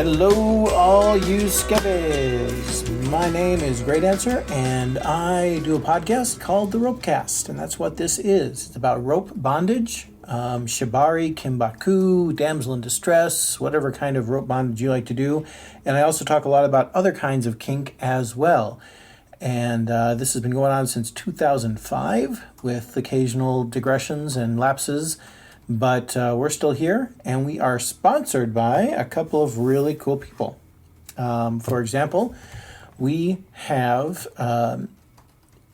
Hello, all you skeptics. My name is Great Answer, and I do a podcast called the ROPECAST, and that's what this is. It's about rope bondage, shibari, kimbaku, damsel in distress, whatever kind of rope bondage you like to do. And I also talk a lot about other kinds of kink as well. And this has been going on since 2005 with occasional digressions and lapses. But we're still here, and we are sponsored by a couple of really cool people. For example, we have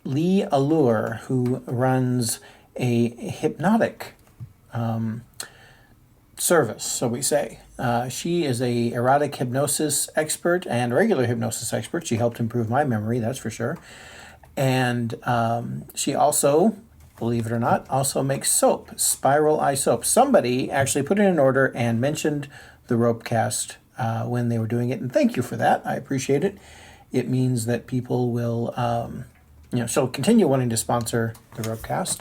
Lee Allure, who runs a hypnotic service, so we say. She is a erotic hypnosis expert and regular hypnosis expert. She helped improve my memory, that's for sure. And she also, believe it or not, also makes soap, Spiral Eye soap. Somebody actually put in an order and mentioned the ROPECAST when they were doing it, and thank you for that. I appreciate it. It means that people will, she'll continue wanting to sponsor the ROPECAST,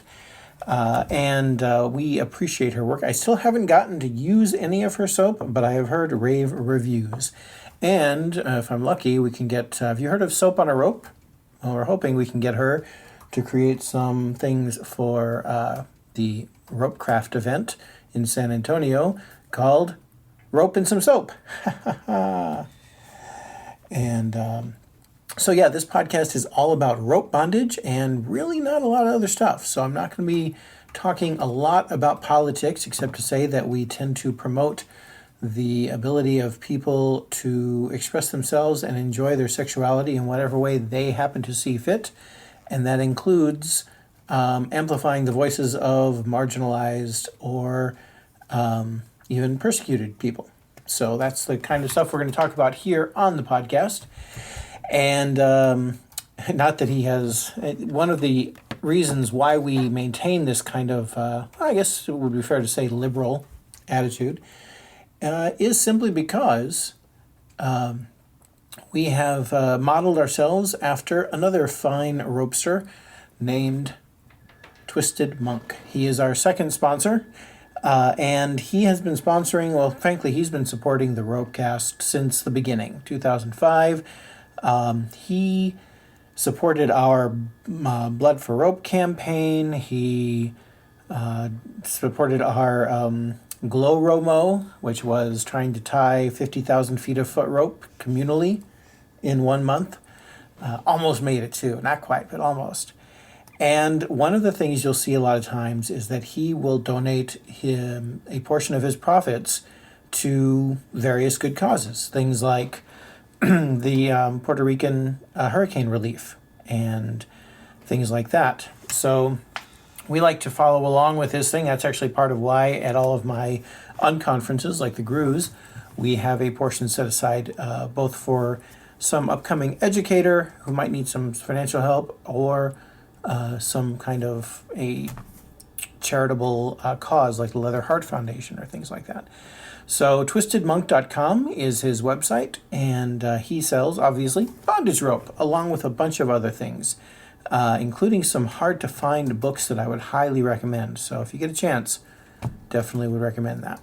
and we appreciate her work. I still haven't gotten to use any of her soap, but I have heard rave reviews. And if I'm lucky, we can get, have you heard of Soap on a Rope? Well, we're hoping we can get her to create some things for the RopeCraft event in San Antonio called Rope and Some Soap. And so yeah, this podcast is all about rope bondage and really not a lot of other stuff. So I'm not going to be talking a lot about politics, except to say that we tend to promote the ability of people to express themselves and enjoy their sexuality in whatever way they happen to see fit. And that includes amplifying the voices of marginalized or even persecuted people. So that's the kind of stuff we're going to talk about here on the podcast. And not that he has, one of the reasons why we maintain this kind of, I guess it would be fair to say, liberal attitude, is simply because we have modeled ourselves after another fine ropester named Twisted Monk. He is our second sponsor, and he has been sponsoring, well, frankly, he's been supporting the ROPECAST since the beginning, 2005. He supported our Blood for Rope campaign. He supported our Glow Romo, which was trying to tie 50,000 feet of foot rope communally in 1 month. Almost made it too, not quite, but almost. And one of the things you'll see a lot of times is that he will donate a portion of his profits to various good causes. Things like the Puerto Rican hurricane relief and things like that. So we like to follow along with his thing. That's actually part of why at all of my unconferences, like the GRUs, we have a portion set aside both for some upcoming educator who might need some financial help or some kind of a charitable cause like the Leather Heart Foundation or things like that. So twistedmonk.com is his website, and he sells, obviously, bondage rope, along with a bunch of other things, including some hard-to-find books that I would highly recommend. So if you get a chance, definitely would recommend that.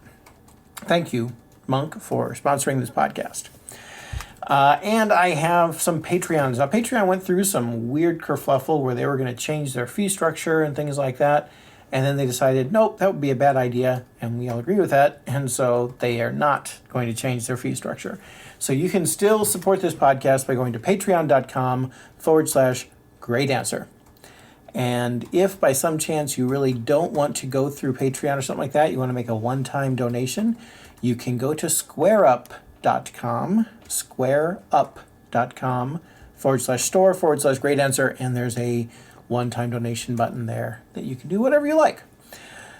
Thank you, Monk, for sponsoring this podcast. And I have some Patreons. Now, Patreon went through some weird kerfluffle where they were going to change their fee structure and things like that. And then they decided, nope, that would be a bad idea, and we all agree with that, and so they are not going to change their fee structure. So you can still support this podcast by going to patreon.com/Great Answer. And if by some chance you really don't want to go through Patreon or something like that, you want to make a one-time donation, you can go to squareup.com/store/Great Answer, and there's a one-time donation button there that you can do whatever you like.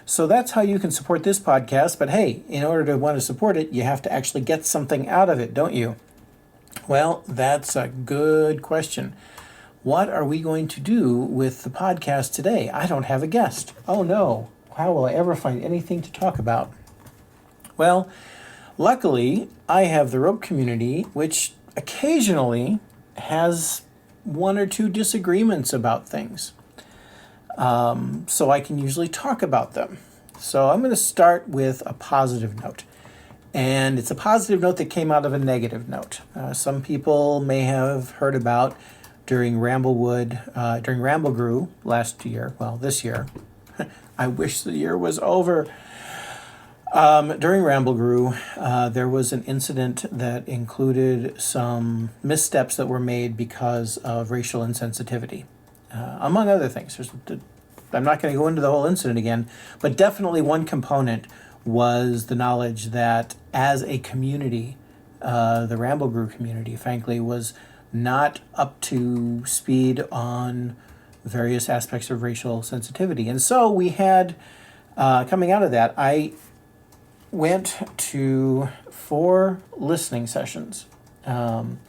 So that's how you can support this podcast. But hey, in order to want to support it, you have to actually get something out of it, don't you? Well, that's a good question. What are we going to do with the podcast today? I don't have a guest. Oh no, how will I ever find anything to talk about? Well, luckily, I have the rope community, which occasionally has one or two disagreements about things. So I can usually talk about them. So I'm going to start with a positive note. And it's a positive note that came out of a negative note. Some people may have heard about during Ramble Grew last year, well, this year. I wish the year was over. During Ramble Grew, there was an incident that included some missteps that were made because of racial insensitivity, among other things. I'm not going to go into the whole incident again, but definitely one component was the knowledge that as a community, the Ramble Grew community, frankly, was not up to speed on various aspects of racial sensitivity. And so we had, coming out of that, I went to 4 listening sessions. And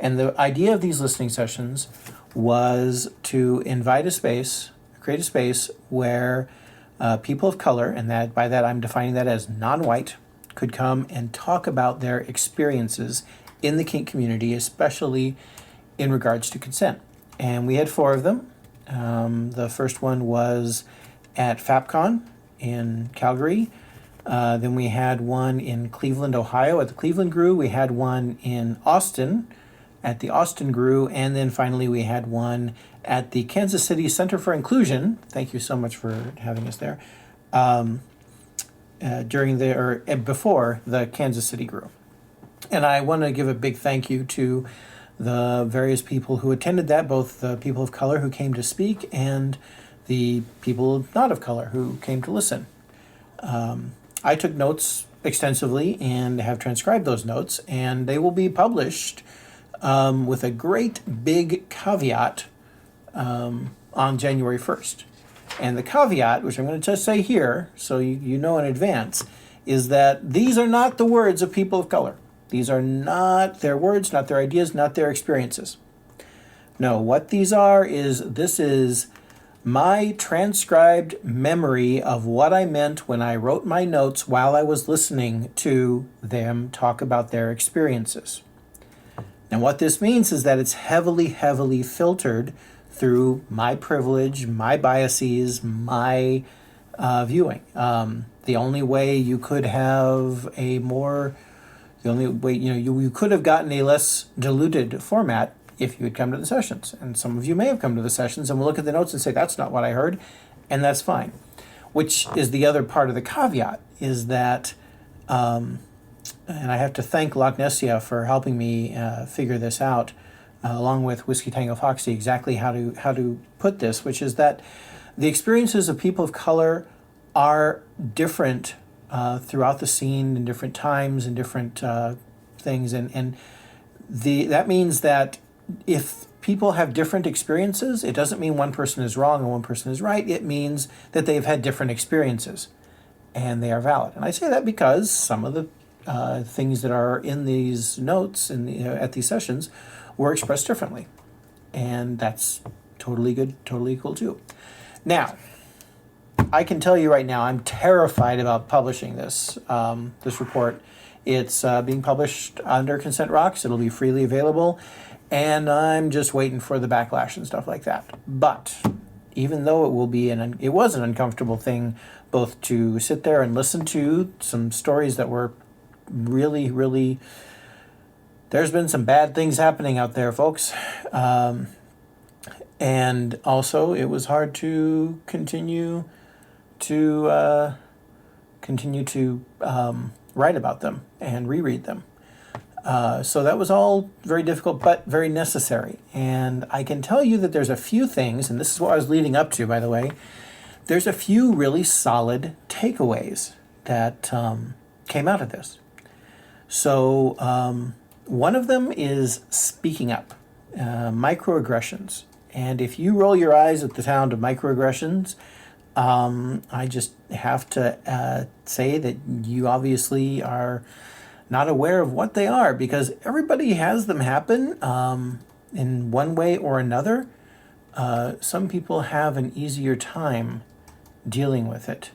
the idea of these listening sessions was to create a space where people of color, and that by that I'm defining that as non-white, could come and talk about their experiences in the kink community, especially in regards to consent. And we had 4 of them. The first one was at FapCon in Calgary. Then we had one in Cleveland, Ohio at the Cleveland Grew. We had one in Austin at the Austin Grew. And then finally we had one at the Kansas City Center for Inclusion. Thank you so much for having us there. Before the Kansas City Grew. And I want to give a big thank you to the various people who attended that, both the people of color who came to speak and the people not of color who came to listen. I took notes extensively and have transcribed those notes, and they will be published with a great big caveat on January 1st. And the caveat, which I'm going to just say here, so you know in advance, is that these are not the words of people of color. These are not their words, not their ideas, not their experiences. No, what these are this is my transcribed memory of what I meant when I wrote my notes while I was listening to them talk about their experiences. And what this means is that it's heavily, heavily filtered through my privilege, my biases, my viewing. The only way you could have you could have gotten a less diluted format if you had come to the sessions. And some of you may have come to the sessions and will look at the notes and say, that's not what I heard, and that's fine. Which is the other part of the caveat, is that, and I have to thank Loch Nessia for helping me figure this out, along with Whiskey Tango Foxy, exactly how to put this, which is that the experiences of people of color are different throughout the scene in different times and different things. And that means that if people have different experiences, it doesn't mean one person is wrong and one person is right. It means that they've had different experiences and they are valid. And I say that because some of the things that are in these notes at these sessions were expressed differently. And that's totally good, totally cool too. Now, I can tell you right now, I'm terrified about publishing this report. It's being published under Consent Rocks. It'll be freely available. And I'm just waiting for the backlash and stuff like that. But even though it was an uncomfortable thing both to sit there and listen to some stories that were really, really, there's been some bad things happening out there, folks. And also it was hard to continue to write about them and reread them. So that was all very difficult, but very necessary. And I can tell you that there's a few things, and this is what I was leading up to, by the way. There's a few really solid takeaways that came out of this. So one of them is speaking up, microaggressions. And if you roll your eyes at the sound of microaggressions, I just have to say that you obviously are not aware of what they are, because everybody has them happen in one way or another. Some people have an easier time dealing with it.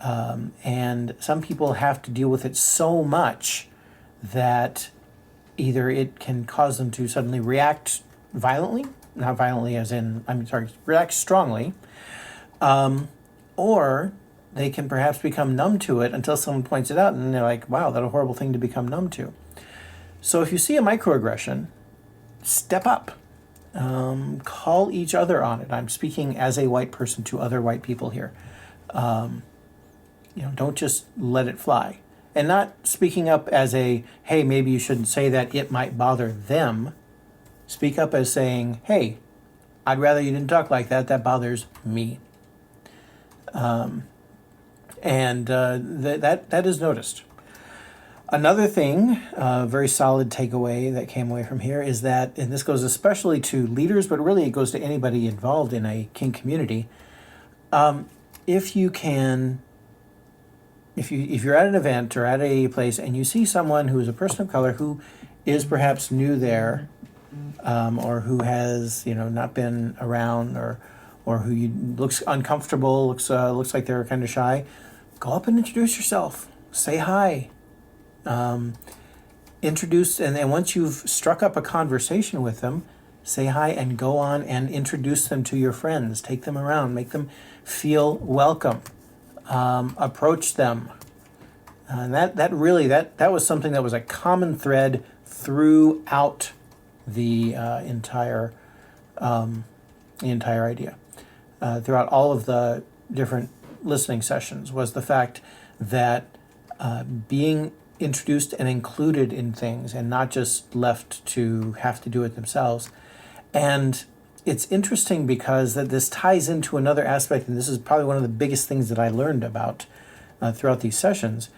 And some people have to deal with it so much that either it can cause them to suddenly react violently, not violently as in, react strongly, or they can perhaps become numb to it until someone points it out and they're like, wow, that's a horrible thing to become numb to. So if you see a microaggression, step up. Call each other on it. I'm speaking as a white person to other white people here. Don't just let it fly. And not speaking up as a, hey, maybe you shouldn't say that, it might bother them. Speak up as saying, hey, I'd rather you didn't talk like that. That bothers me. That is noticed. Another thing, very solid takeaway that came away from here is that, and this goes especially to leaders, but really it goes to anybody involved in a kink community. If you're at an event or at a place and you see someone who is a person of color who is perhaps new there, or who has not been around, or who looks uncomfortable, looks like they're kind of shy, go up and introduce yourself. Say hi. Introduce, and once you've struck up a conversation with them, say hi and go on and introduce them to your friends. Take them around, make them feel welcome. Approach them. And that was something that was a common thread throughout the entire idea. Throughout all of the different listening sessions was the fact that being introduced and included in things and not just left to have to do it themselves. And it's interesting because that this ties into another aspect, and this is probably one of the biggest things that I learned about throughout these sessions,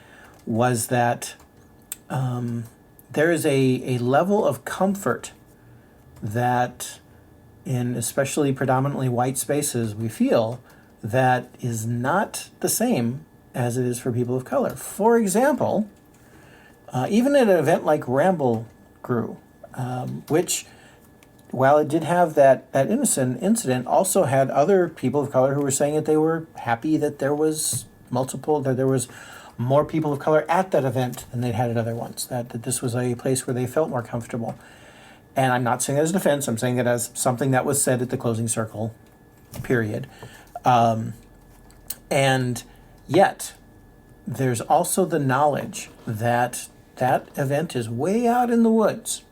was that there is a level of comfort that in especially predominantly white spaces we feel that is not the same as it is for people of color. For example, even at an event like Ramble Grew, which, while it did have that innocent incident, also had other people of color who were saying that they were happy that there was more people of color at that event than they'd had at other ones, that this was a place where they felt more comfortable. And I'm not saying that as a defense, I'm saying that as something that was said at the closing circle, period. And yet, there's also the knowledge that event is way out in the woods.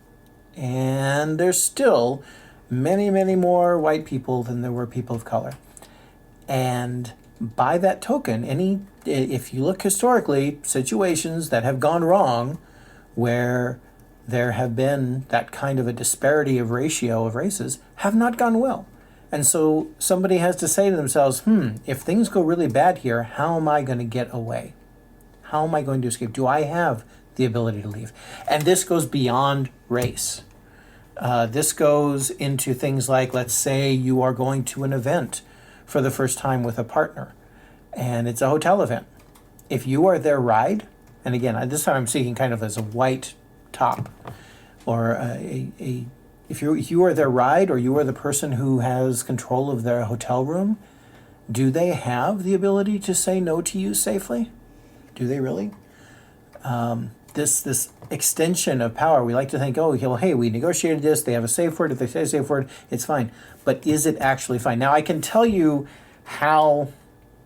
And there's still many, many more white people than there were people of color. And by that token, if you look historically, situations that have gone wrong where there have been that kind of a disparity of ratio of races have not gone well. And so somebody has to say to themselves, if things go really bad here, how am I going to get away? How am I going to escape? Do I have the ability to leave? And this goes beyond race. This goes into things like, let's say you are going to an event for the first time with a partner, and it's a hotel event. If you are their ride, and again, this time I'm speaking kind of as a white top, or if you are their ride, or you are the person who has control of their hotel room, do they have the ability to say no to you safely? Do they really? This extension of power, we like to think, hey, we negotiated this, they have a safe word, if they say a safe word, it's fine. But is it actually fine? Now, I can tell you how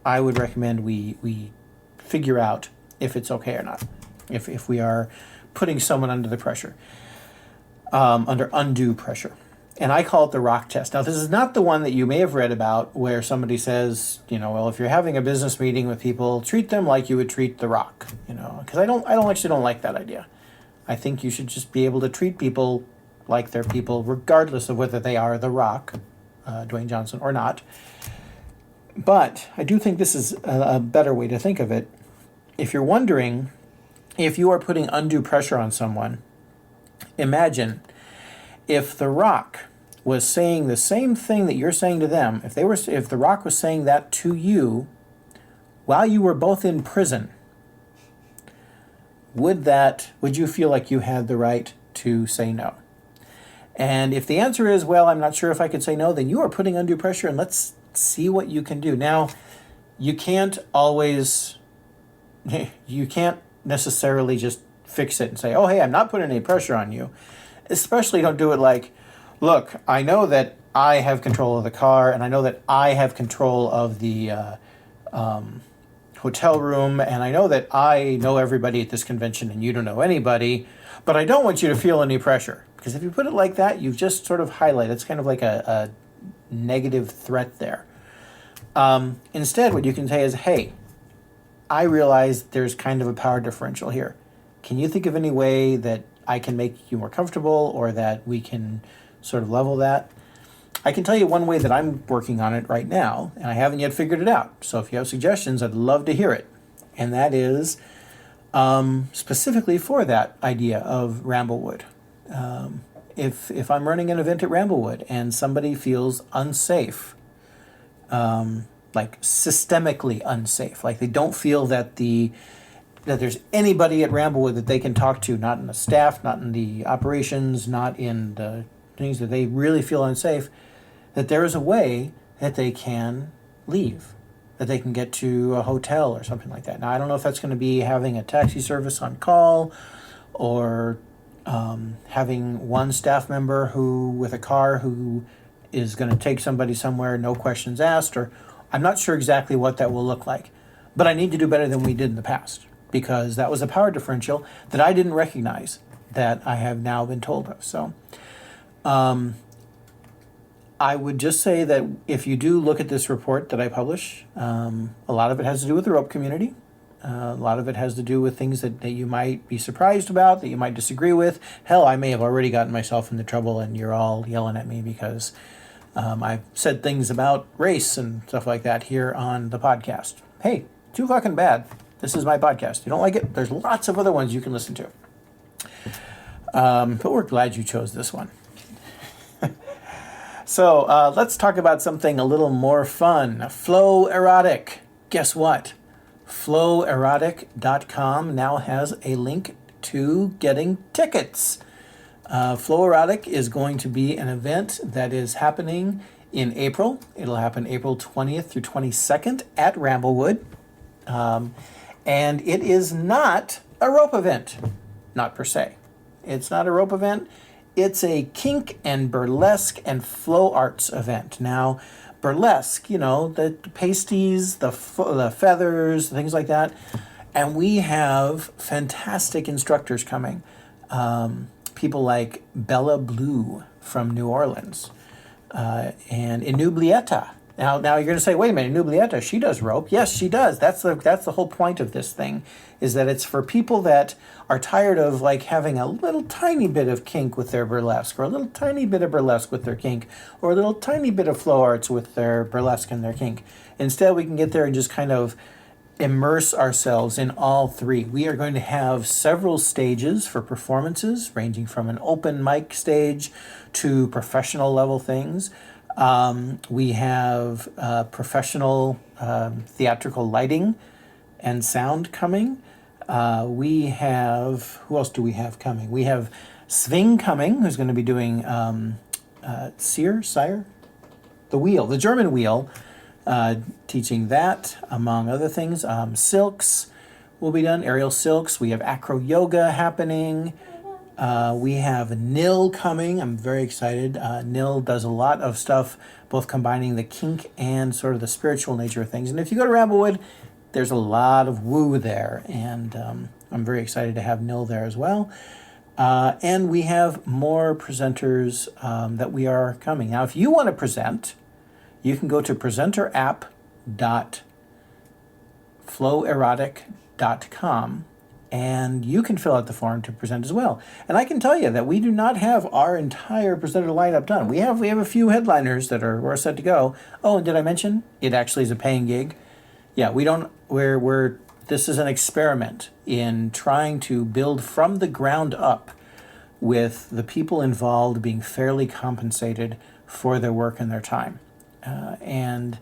I would recommend we figure out if it's okay or not, if we are putting someone under the pressure, under undue pressure. And I call it the rock test. Now, this is not the one that you may have read about where somebody says, if you're having a business meeting with people, treat them like you would treat the rock, because I don't like that idea. I think you should just be able to treat people like they're people, regardless of whether they are the rock, Dwayne Johnson, or not. But I do think this is a better way to think of it. If you're wondering if you are putting undue pressure on someone, imagine if the rock was saying the same thing that you're saying to them, if the rock was saying that to you while you were both in prison, would you feel like you had the right to say no? And if the answer is, well, I'm not sure if I could say no, then you are putting undue pressure, and let's see what you can do. Now, you can't necessarily just fix it and say, oh, hey, I'm not putting any pressure on you. Especially don't do it like, look, I know that I have control of the car, and I know that I have control of the hotel room, and I know that I know everybody at this convention and you don't know anybody, but I don't want you to feel any pressure. Because if you put it like that, you've just sort of highlighted. It's kind of like a negative threat there. Instead, what you can say is, hey, I realize there's kind of a power differential here. Can you think of any way that I can make you more comfortable, or that we can sort of level that? I can tell you one way that I'm working on it right now, and I haven't yet figured it out. So if you have suggestions, I'd love to hear it. And that is specifically for that idea of Ramblewood. If I'm running an event at Ramblewood and somebody feels unsafe, like systemically unsafe, like they don't feel that there's anybody at Ramblewood that they can talk to, not in the staff, not in the operations, not in the things, that they really feel unsafe, that there is a way that they can leave, that they can get to a hotel or something like that. Now, I don't know if that's going to be having a taxi service on call, or having one staff member with a car who is going to take somebody somewhere, no questions asked, or I'm not sure exactly what that will look like. But I need to do better than we did in the past, because that was a power differential that I didn't recognize, that I have now been told of. So I would just say that if you do look at this report that I publish, a lot of it has to do with the rope community. A lot of it has to do with things that you might be surprised about, that you might disagree with. Hell, I may have already gotten myself into trouble and you're all yelling at me because I've said things about race and stuff like that here on the podcast. Hey, too fucking bad. This is my podcast. You don't like it? There's lots of other ones you can listen to. But we're glad you chose this one. So let's talk about something a little more fun. Flow Erotic. Guess what? FlowErotic.com now has a link to getting tickets. Flow Erotic is going to be an event that is happening in April. It'll happen April 20th through 22nd at Ramblewood. And it is not a rope event, not per se. It's not a rope event. It's a kink and burlesque and flow arts event. Now, burlesque, the pasties, the feathers, things like that. And we have fantastic instructors coming. People like Bella Blue from New Orleans, and Inublieta. Now you're going to say, wait a minute, Inublieta, she does rope. Yes, she does. That's the whole point of this thing, is that it's for people that are tired of like having a little tiny bit of kink with their burlesque, or a little tiny bit of burlesque with their kink, or a little tiny bit of flow arts with their burlesque and their kink. Instead, we can get there and just kind of immerse ourselves in all three. We are going to have several stages for performances, ranging from an open mic stage to professional level things. We have professional theatrical lighting and sound coming. We have, who else do we have coming? We have Sving coming, who's going to be doing Sire? The German wheel, teaching that, among other things. Silks will be done, aerial silks. We have acro yoga happening. We have Nil coming. I'm very excited. Nil does a lot of stuff, both combining the kink and sort of the spiritual nature of things. And if you go to Ramblewood, there's a lot of woo there. And I'm very excited to have Nil there as well. And we have more presenters that we are coming. Now, if you want to present, you can go to presenterapp.flowerotic.com. And you can fill out the form to present as well. And I can tell you that we do not have our entire presenter lineup done. We have a few headliners that we're set to go. Oh, and did I mention it actually is a paying gig? Yeah, this is an experiment in trying to build from the ground up, with the people involved being fairly compensated for their work and their time. And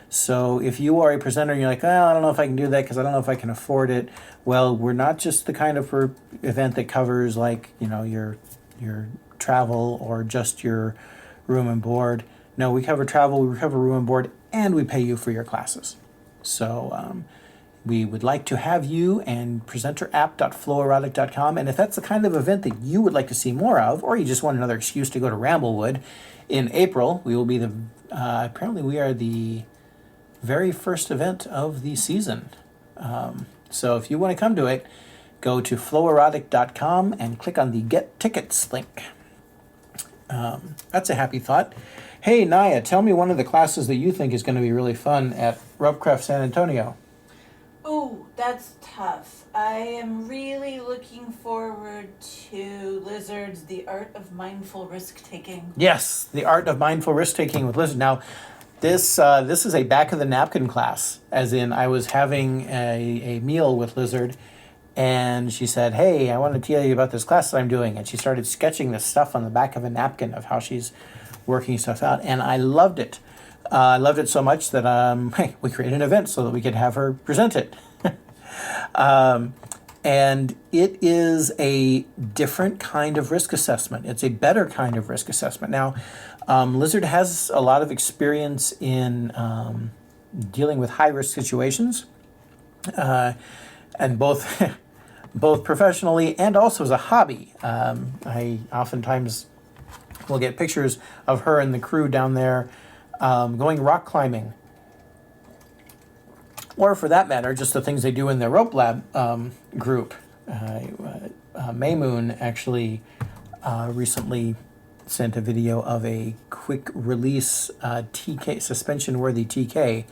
so if you are a presenter and you're like, well, I don't know if I can do that because I don't know if I can afford it. Well, we're not just the kind of event that covers like, your travel or just your room and board. No, we cover travel, we cover room and board, and we pay you for your classes. So we would like to have you, and presenterapp.flowerotic.com. And if that's the kind of event that you would like to see more of, or you just want another excuse to go to Ramblewood in April, we will be apparently we are the very first event of the season. So if you want to come to it, go to flowerotic.com and click on the Get Tickets link. That's a happy thought. Hey, Naya, tell me one of the classes that you think is going to be really fun at ROPECAST San Antonio. Oh, that's tough. I am really looking forward to Lizard's The Art of Mindful Risk-Taking. Yes, The Art of Mindful Risk-Taking with Lizard. Now, this is a back of the napkin class, as in I was having a meal with Lizard, and she said, hey, I want to tell you about this class that I'm doing. And she started sketching this stuff on the back of a napkin of how she's working stuff out. And I loved it. I loved it so much that we created an event so that we could have her present it. And it is a different kind of risk assessment. It's a better kind of risk assessment. Now, Lizard has a lot of experience in dealing with high-risk situations, and both both professionally and also as a hobby. I oftentimes will get pictures of her and the crew down there going rock climbing, or for that matter, just the things they do in their rope lab group. Maymoon actually recently sent a video of a quick release TK, suspension worthy TK,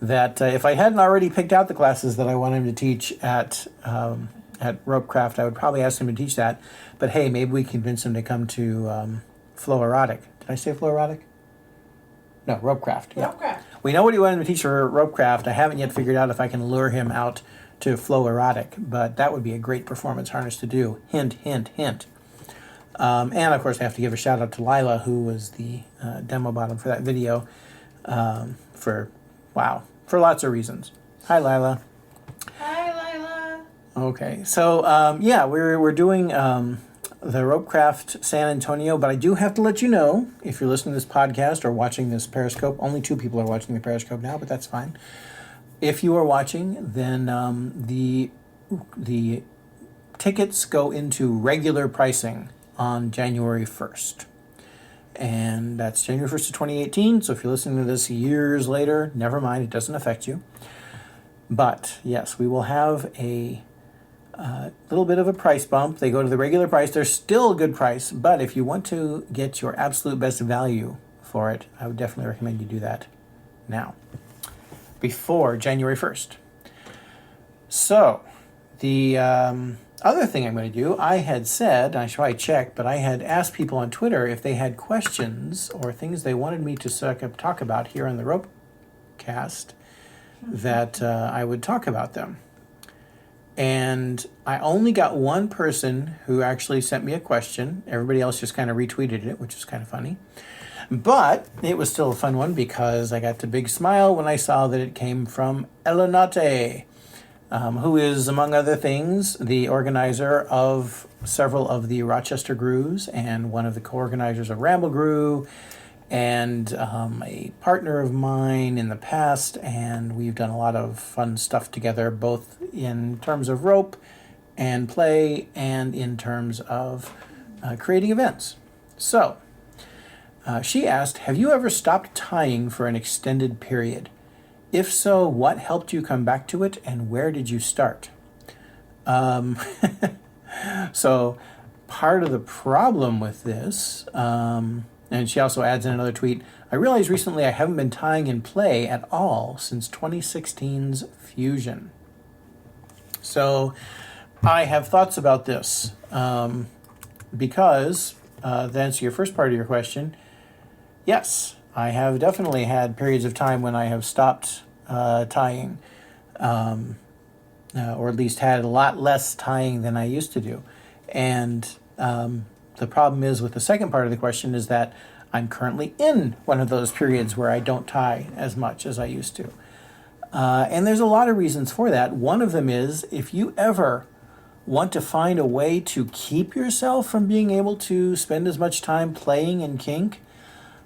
that if I hadn't already picked out the classes that I want him to teach at Ropecraft, I would probably ask him to teach that. But hey, maybe we convince him to come to Erotic. Did I say Erotic? No, Ropecraft. Yeah. Ropecraft. We know what he wanted to teach for Ropecraft. I haven't yet figured out if I can lure him out to Erotic, but that would be a great performance harness to do. Hint, hint, hint. And of course, I have to give a shout out to Lila, who was the demo bottom for that video, for lots of reasons. Hi, Lila. Hi, Lila. Okay, so we're doing the Ropecraft San Antonio, but I do have to let you know, if you're listening to this podcast or watching this Periscope, only 2 people are watching the Periscope now, but that's fine. If you are watching, then the tickets go into regular pricing on January 1st. And that's January 1st of 2018, so if you're listening to this years later, never mind, it doesn't affect you. But yes, we will have a little bit of a price bump. They go to the regular price. They're still a good price, but if you want to get your absolute best value for it, I would definitely recommend you do that now, before January 1st. So, the other thing I'm going to do, I had said, I should probably check, but I had asked people on Twitter if they had questions or things they wanted me to talk about here on the ROPECAST, that I would talk about them. And I only got one person who actually sent me a question. Everybody else just kind of retweeted it, which is kind of funny. But it was still a fun one because I got the big smile when I saw that it came from Elonote, who is, among other things, the organizer of several of the Rochester Grooves and one of the co-organizers of Ramble Groove, and a partner of mine in the past, and we've done a lot of fun stuff together, both in terms of rope and play and in terms of creating events. So, she asked, have you ever stopped tying for an extended period? If so, what helped you come back to it, and where did you start? So, part of the problem with this, and she also adds in another tweet, I realized recently I haven't been tying in play at all since 2016's Fusion. So I have thoughts about this because, to answer your first part of your question, yes, I have definitely had periods of time when I have stopped tying, or at least had a lot less tying than I used to do. And the problem is with the second part of the question is that I'm currently in one of those periods where I don't tie as much as I used to. And there's a lot of reasons for that. One of them is if you ever want to find a way to keep yourself from being able to spend as much time playing in kink,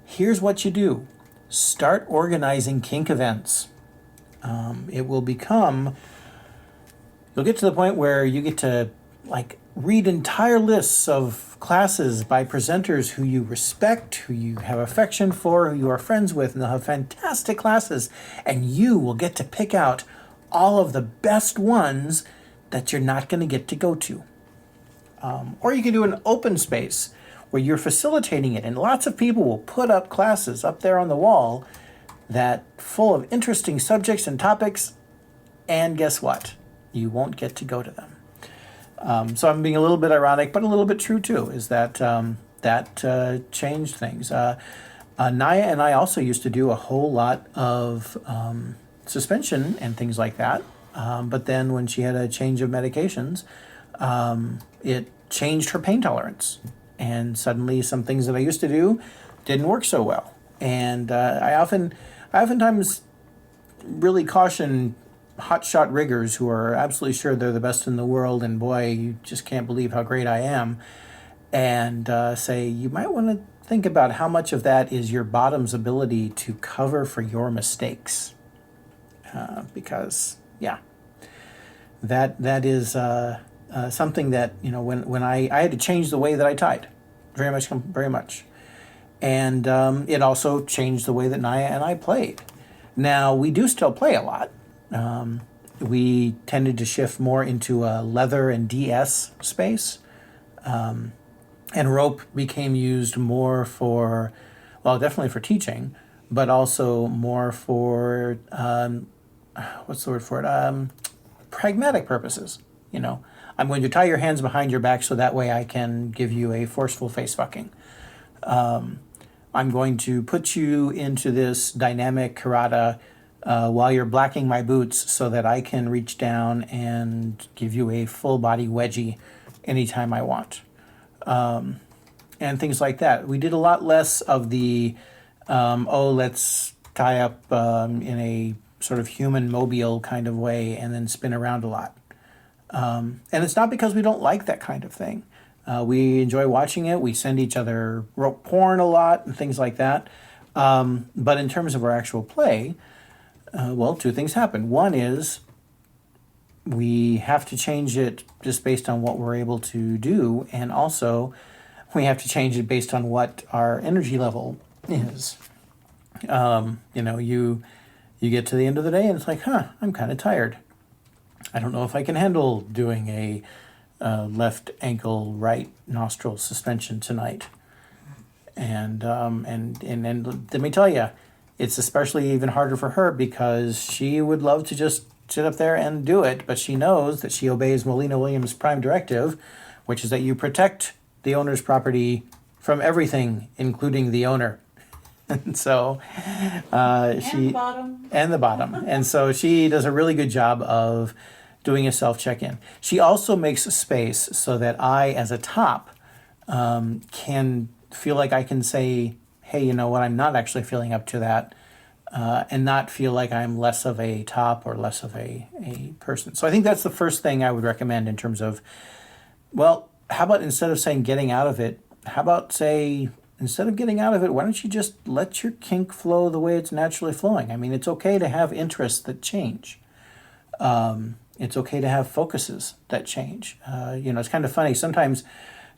here's what you do. Start organizing kink events. It will become, you'll get to the point where you get to read entire lists of classes by presenters who you respect, who you have affection for, who you are friends with, and they'll have fantastic classes, and you will get to pick out all of the best ones that you're not going to get to go to. Or you can do an open space where you're facilitating it, and lots of people will put up classes up there on the wall that full of interesting subjects and topics, and guess what? You won't get to go to them. So I'm being a little bit ironic, but a little bit true too, is that that changed things. Naya and I also used to do a whole lot of suspension and things like that. But then when she had a change of medications, it changed her pain tolerance. And suddenly some things that I used to do didn't work so well. And I oftentimes really caution hotshot riggers who are absolutely sure they're the best in the world, and boy, you just can't believe how great I am, and say you might want to think about how much of that is your bottom's ability to cover for your mistakes, because that is something that, you know, when I had to change the way that I tied, very much, and it also changed the way that Naya and I played. Now we do still play a lot. We tended to shift more into a leather and DS space. And rope became used more for, well, definitely for teaching, but also more for, what's the word for it? Pragmatic purposes. You know, I'm going to tie your hands behind your back so that way I can give you a forceful face fucking. I'm going to put you into this dynamic karate while you're blacking my boots so that I can reach down and give you a full body wedgie anytime I want. And things like that. We did a lot less of the, let's tie up in a sort of human mobile kind of way and then spin around a lot. And it's not because we don't like that kind of thing. We enjoy watching it. We send each other rope porn a lot and things like that. But in terms of our actual play, well, two things happen. One is we have to change it just based on what we're able to do, and also we have to change it based on what our energy level is. You know, you get to the end of the day and it's like, I'm kind of tired. I don't know if I can handle doing a left ankle, right nostril suspension tonight. And let me tell you, it's especially even harder for her because she would love to just sit up there and do it, but she knows that she obeys Molina Williams' prime directive, which is that you protect the owner's property from everything, including the owner. And so the bottom. And the bottom. And so she does a really good job of doing a self-check-in. She also makes a space so that I, as a top, can feel like I can say, hey, you know what, I'm not actually feeling up to that, and not feel like I'm less of a top or less of a person. So I think that's the first thing I would recommend in terms of, well, how about instead of saying getting out of it, how about say, instead of getting out of it, why don't you just let your kink flow the way it's naturally flowing? I mean, it's okay to have interests that change. It's okay to have focuses that change. You know, it's kind of funny. Sometimes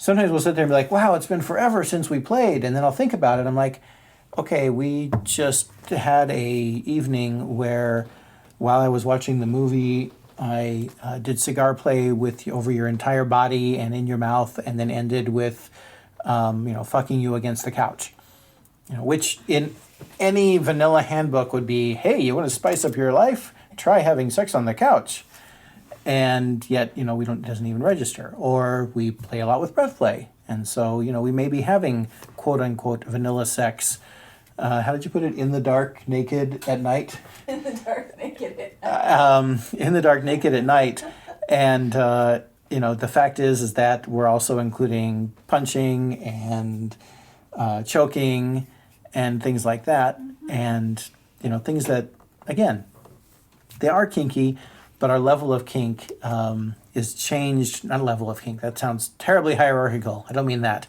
we'll sit there and be like, wow, it's been forever since we played. And then I'll think about it. I'm like, okay, we just had a evening where while I was watching the movie, I did cigar play with over your entire body and in your mouth, and then ended with, fucking you against the couch. You know, which in any vanilla handbook would be, hey, you want to spice up your life? Try having sex on the couch. And yet, you know, it doesn't even register. Or we play a lot with breath play. And so, you know, we may be having quote unquote vanilla sex. How did you put it? In the dark, naked at night? In the dark, naked at night. In the dark, naked at night. And, the fact is that we're also including punching and choking and things like that. And, things that, again, they are kinky, but our level of kink is changed. Not a level of kink. That sounds terribly hierarchical. I don't mean that.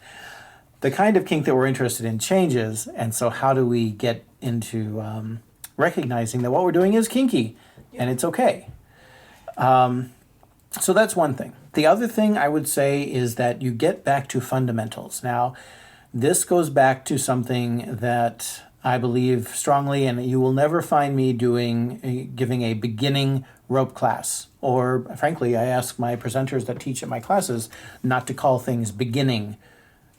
The kind of kink that we're interested in changes. And so how do we get into recognizing that what we're doing is kinky and it's okay? So that's one thing. The other thing I would say is that you get back to fundamentals. Now, this goes back to something that I believe strongly, and you will never find me giving a beginning rope class. Or frankly, I ask my presenters that teach at my classes not to call things beginning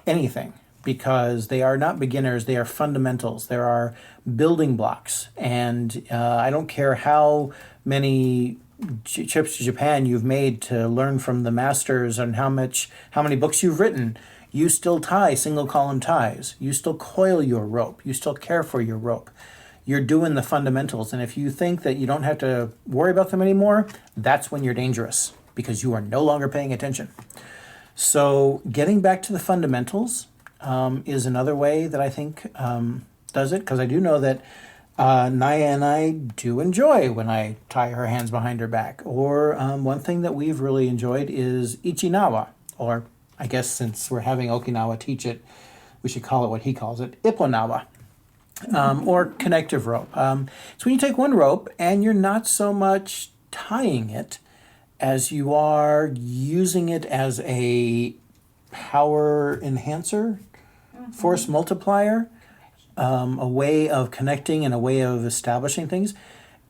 anything, because they are not beginners, they are fundamentals. There are building blocks. And I don't care how many trips to Japan you've made to learn from the masters and how many books you've written. You still tie single column ties. You still coil your rope. You still care for your rope. You're doing the fundamentals. And if you think that you don't have to worry about them anymore, that's when you're dangerous, because you are no longer paying attention. So getting back to the fundamentals is another way that I think does it, because I do know that Naya and I do enjoy when I tie her hands behind her back. Or one thing that we've really enjoyed is Ichinawa, or I guess since we're having Okinawa teach it, we should call it what he calls it, Ipponawa, or connective rope. It's when you take one rope and you're not so much tying it as you are using it as a power enhancer, force multiplier, a way of connecting and a way of establishing things.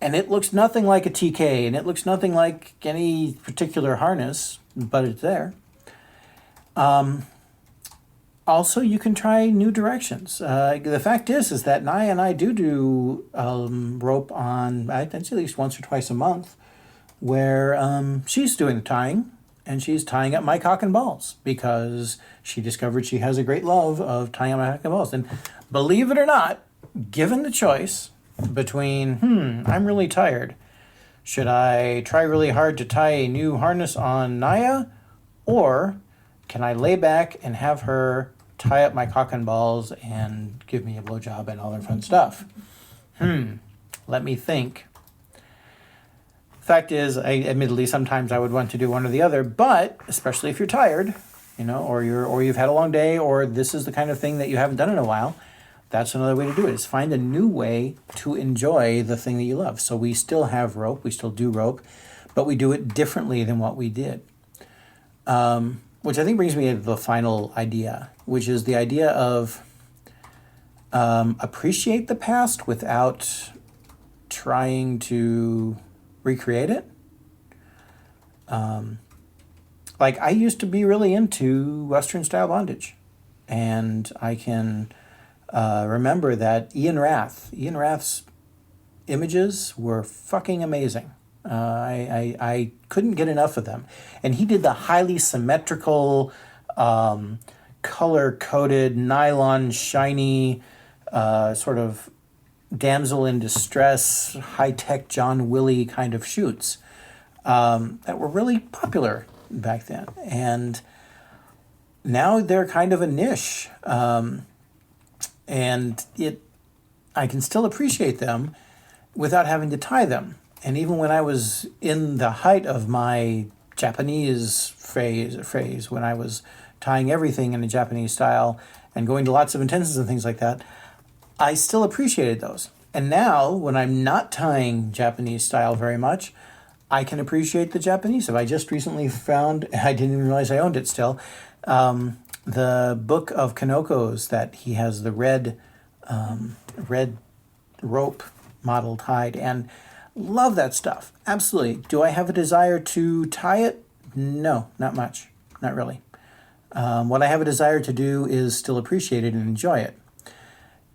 And it looks nothing like a TK, and it looks nothing like any particular harness, but it's there. Also, you can try new directions. The fact is that Naya and I do rope on, I'd say at least once or twice a month, where she's doing the tying, and she's tying up my cock and balls, because she discovered she has a great love of tying up my cock and balls. And believe it or not, given the choice between, I'm really tired, should I try really hard to tie a new harness on Naya, or can I lay back and have her tie up my cock and balls and give me a blowjob and all that fun stuff? Let me think. Fact is, admittedly, sometimes I would want to do one or the other, but especially if you're tired, or you've had a long day, or this is the kind of thing that you haven't done in a while, that's another way to do it, is find a new way to enjoy the thing that you love. So we still have rope, we still do rope, but we do it differently than what we did. Which I think brings me to the final idea, which is the idea of appreciate the past without trying to recreate it. Like, I used to be really into Western style bondage, and I can remember that Ian Rath's images were fucking amazing. I couldn't get enough of them. And he did the highly symmetrical, color-coded, nylon, shiny, sort of damsel in distress, high-tech John Willie kind of shoots that were really popular back then. And now they're kind of a niche. And I can still appreciate them without having to tie them. And even when I was in the height of my Japanese phase, when I was tying everything in a Japanese style and going to lots of intensives and things like that, I still appreciated those. And now, when I'm not tying Japanese style very much, I can appreciate the Japanese stuff. I just recently found, I didn't even realize I owned it still, the book of Kanoko's that he has the red rope model tied, and love that stuff. Absolutely. Do I have a desire to tie it? No, not much. Not really. What I have a desire to do is still appreciate it and enjoy it.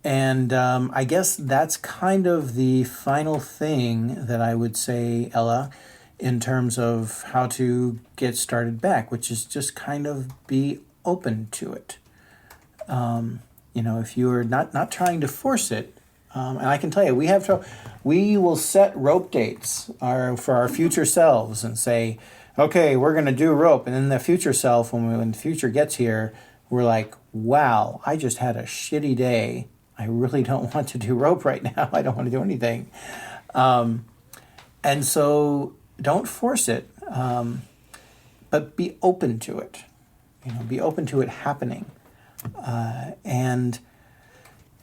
And I guess that's kind of the final thing that I would say, Ella, in terms of how to get started back, which is just kind of be open to it. If you're not trying to force it, and I can tell you, we will set rope dates for our future selves and say, okay, we're going to do rope. And then the future self, when the future gets here, we're like, wow, I just had a shitty day. I really don't want to do rope right now. I don't want to do anything. And so don't force it, but be open to it. Be open to it happening. And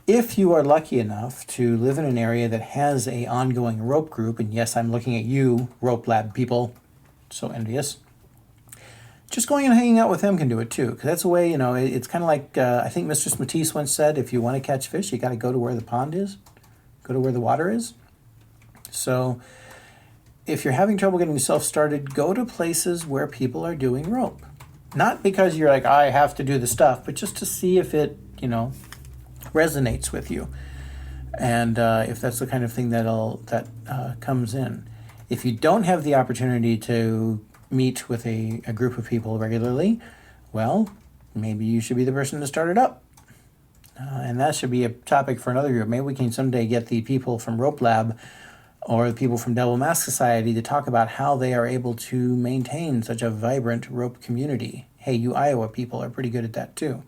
if you are lucky enough to live in an area that has an ongoing rope group, and yes, I'm looking at you, Rope Lab people, so envious, just going and hanging out with them can do it too. Because that's a way, it's kind of like, I think Mistress Matisse once said, if you want to catch fish, you got to go to where the pond is, go to where the water is. So if you're having trouble getting yourself started, go to places where people are doing rope. Not because you're like, I have to do the stuff, but just to see if it, resonates with you. And if that's the kind of thing that comes in. If you don't have the opportunity to meet with a group of people regularly, well, maybe you should be the person to start it up. And that should be a topic for another group. Maybe we can someday get the people from Rope Lab or the people from Devil Mask Society to talk about how they are able to maintain such a vibrant rope community. Hey, you Iowa people are pretty good at that too.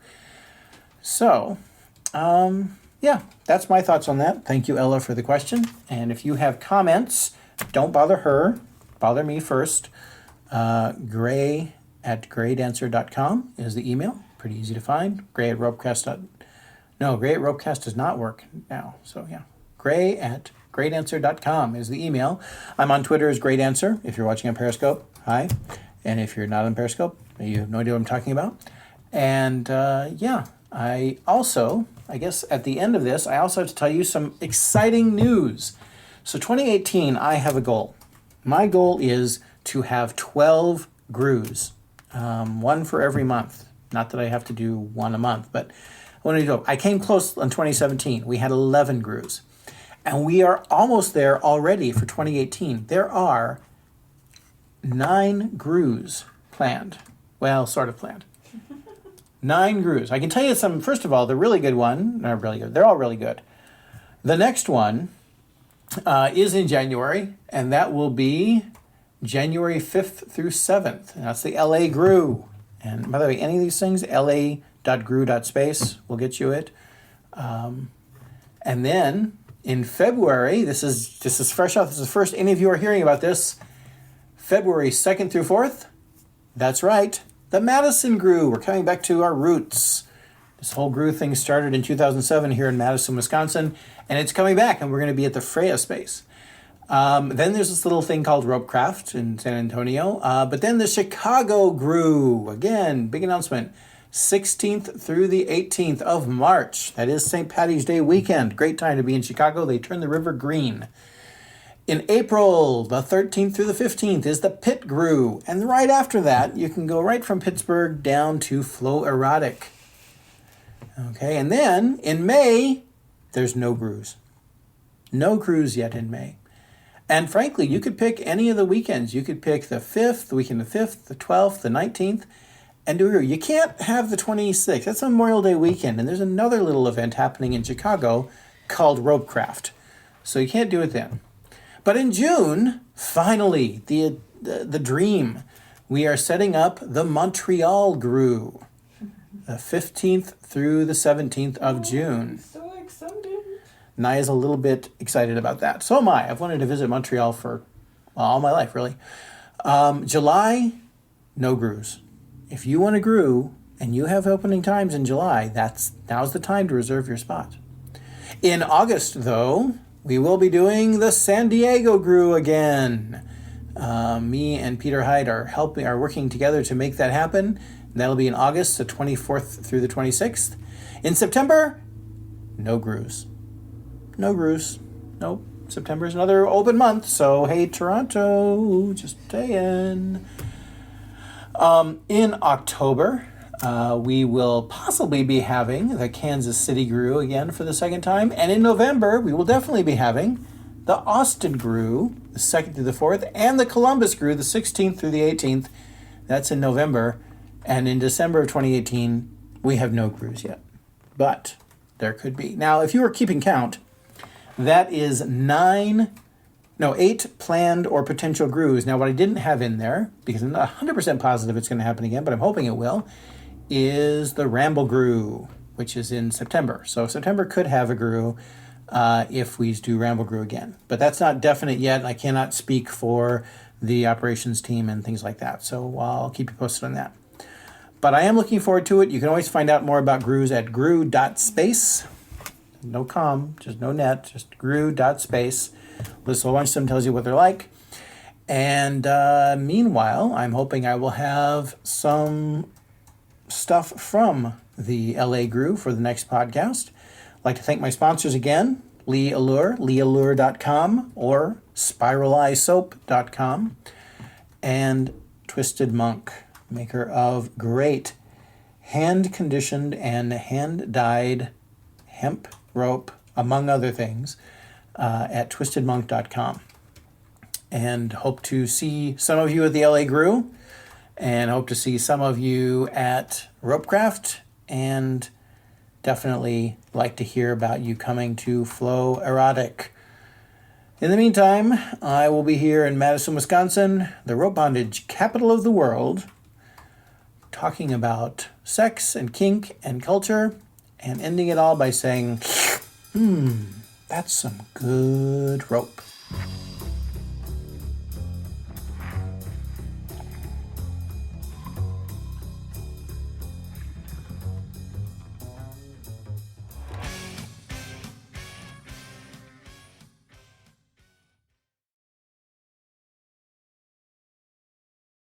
So, yeah, that's my thoughts on that. Thank you, Ella, for the question. And if you have comments, don't bother her. Bother me first. Gray@graydancer.com is the email. Pretty easy to find. Gray at ROPECAST. No, Gray at ROPECAST does not work now. So, yeah. Gray@graydancer.com is the email. I'm on Twitter as GrayDancer. If you're watching on Periscope, hi. And if you're not on Periscope, you have no idea what I'm talking about. And, yeah, I guess at the end of this, I also have to tell you some exciting news. So 2018, I have a goal. My goal is to have 12 grooves, one for every month. Not that I have to do one a month, but I came close in 2017. We had 11 grooves. And we are almost there already for 2018. There are 9 grooves planned. Well, sort of planned. 9 grooves. I can tell you some, first of all, the really good one, not really good, they're all really good. The next one is in January, and that will be January 5th through 7th. And that's the LA Groo. And by the way, any of these things, la.groo.space will get you it. And then in February, this is fresh off, this is the first any of you are hearing about this, February 2nd through 4th, that's right, the Madison Groo. We're coming back to our roots. This whole Groo thing started in 2007 here in Madison, Wisconsin, and it's coming back, and we're going to be at the Freya space. Then there's this little thing called RopeCraft in San Antonio, but then the Chicago Groo, again, big announcement, 16th through the 18th of March. That is St. Paddy's Day weekend. Great time to be in Chicago. They turn the river green. In April, the 13th through the 15th is the Pit Groo. And right after that, you can go right from Pittsburgh down to Flow Erotic. Okay, and then in May, there's no grooves. No grooves yet in May. And frankly, you could pick any of the weekends. You could pick the 5th, the weekend of the 5th, the 12th, the 19th, and do a groo. You can't have the 26th. That's a Memorial Day weekend, and there's another little event happening in Chicago called RopeCraft. So you can't do it then. But in June, finally, the dream, we are setting up the Montreal Groo, the 15th through the 17th of June. So excited. Naya's a little bit excited about that. So am I. I've wanted to visit Montreal for all my life, really. July, no grooves. If you want a groo and you have opening times in July, now's the time to reserve your spot. In August, though, we will be doing the San Diego Groo again. Me and Peter Hyde are working together to make that happen. And that'll be in August, the 24th through the 26th. In September, no grooves. No grooves. Nope. September is another open month. So, hey, Toronto, just staying. In October, we will possibly be having the Kansas City Groo again for the second time. And in November, we will definitely be having the Austin Groo, the 2nd through the 4th, and the Columbus Groo, the 16th through the 18th. That's in November. And in December of 2018, we have no grooves yet. But there could be. Now, if you were keeping count, that is 8 planned or potential grooves. Now, what I didn't have in there, because I'm not 100% positive it's going to happen again, but I'm hoping it will, is the Ramble Groo, which is in September. So September could have a groo if we do Ramble Groo again. But that's not definite yet. I cannot speak for the operations team and things like that. So I'll keep you posted on that. But I am looking forward to it. You can always find out more about grooves at groo.space. No com, just no net, just groo.space. Lists a whole bunch of them, tells you what they're like. And meanwhile, I'm hoping I will have some stuff from the LA Grew for the next podcast. I'd like to thank my sponsors again, Lee Allure, leeallure.com or spiralisoap.com, and Twisted Monk, maker of great hand-conditioned and hand-dyed hemp rope, among other things, at twistedmonk.com. And hope to see some of you at the LA Grew, and hope to see some of you at ROPECAST, and definitely like to hear about you coming to Flow Erotic. In the meantime, I will be here in Madison, Wisconsin, the rope bondage capital of the world, talking about sex and kink and culture, and ending it all by saying, that's some good rope.